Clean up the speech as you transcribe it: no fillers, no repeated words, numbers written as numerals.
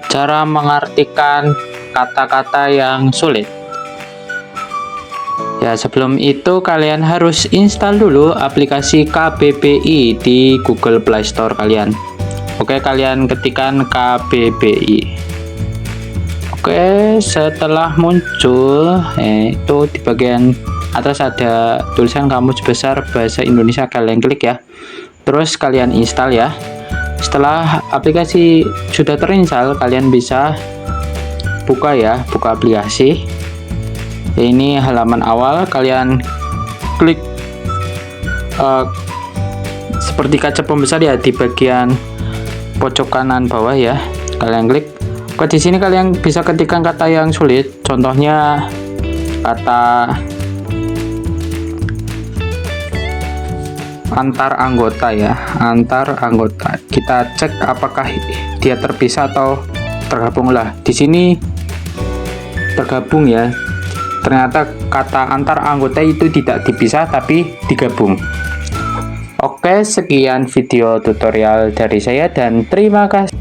Cara mengartikan kata-kata yang sulit. Ya, sebelum itu kalian harus install dulu aplikasi KBBI di Google Play Store kalian. Oke, kalian ketikkan KBBI. Oke, setelah muncul itu di bagian atas ada tulisan kamus besar bahasa Indonesia, kalian klik ya. Terus kalian install ya. Setelah aplikasi sudah terinstall, kalian bisa buka aplikasi. Ini halaman awal, kalian klik seperti kaca pembesar ya di bagian pojok kanan bawah ya. Kalian klik. Di sini kalian bisa ketikkan kata yang sulit. Contohnya kata antar anggota ya, antar anggota. Kita cek apakah dia terpisah atau tergabung lah. Di sini tergabung ya. Ternyata kata antar anggota itu tidak dipisah tapi digabung. Oke, sekian video tutorial dari saya dan terima kasih.